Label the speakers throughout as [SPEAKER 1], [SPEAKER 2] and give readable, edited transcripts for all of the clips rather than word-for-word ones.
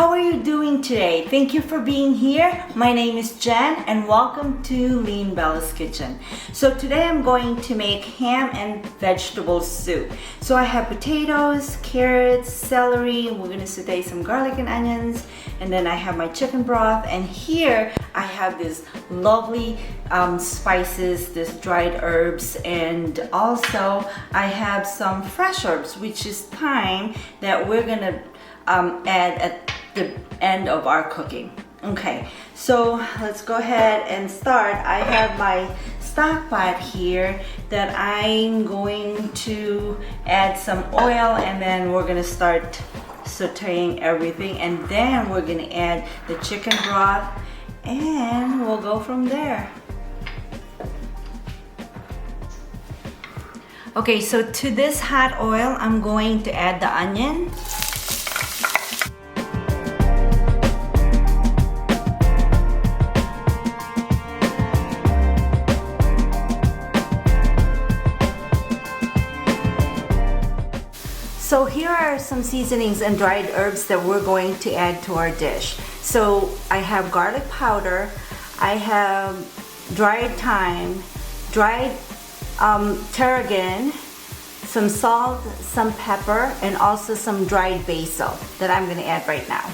[SPEAKER 1] How are you doing today? Thank you for being here. My name is Jen and welcome to Lean Bella's Kitchen. So today I'm going to make ham and vegetable soup. So I have potatoes, carrots, celery. We're gonna saute some garlic and onions, and then I have my chicken broth, and here I have this lovely spices, this dried herbs, and also I have some fresh herbs, which is thyme, that we're gonna add at the end of our cooking. Okay, so let's go ahead and start. I have my stock pot here that I'm going to add some oil, and then we're gonna start sauteing everything, and then we're gonna add the chicken broth, and we'll go from there. Okay, so to this hot oil, I'm going to add the onion. So here are some seasonings and dried herbs that we're going to add to our dish. So I have garlic powder, I have dried thyme, dried tarragon, some salt, some pepper, and also some dried basil that I'm gonna add right now.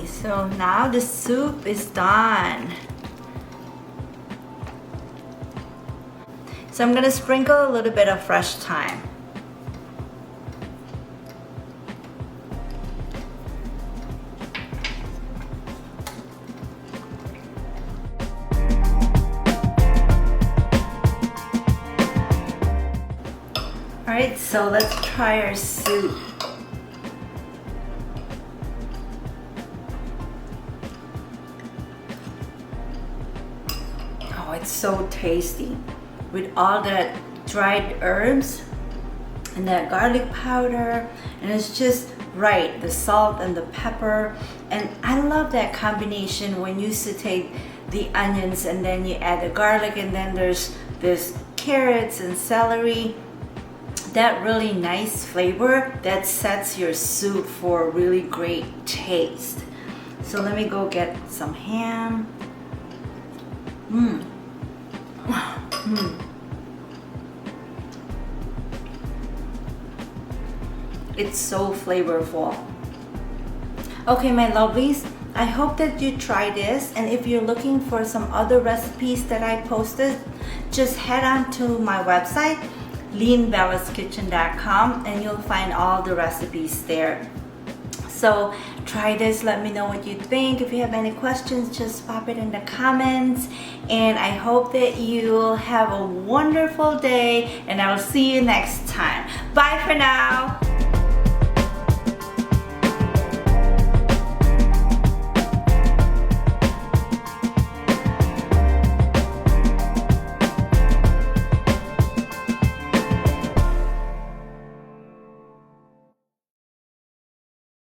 [SPEAKER 1] So now the soup is done. So I'm gonna sprinkle a little bit of fresh thyme. All right, so let's try our soup. Oh, it's so tasty with all that dried herbs and that garlic powder, and it's just right, the salt and the pepper. And I love that combination when you saute the onions and then you add the garlic, and then there's carrots and celery. That really nice flavor that sets your soup for a really great taste. So let me go get some ham. It's so flavorful. Okay, my lovelies, I hope that you try this, and if you're looking for some other recipes that I posted, just head on to my website, leanbellaskitchen.com, and you'll find all the recipes there. So try this, let me know what you think. If you have any questions, just pop it in the comments, and I hope that you'll have a wonderful day, and I'll see you next time. Bye for now.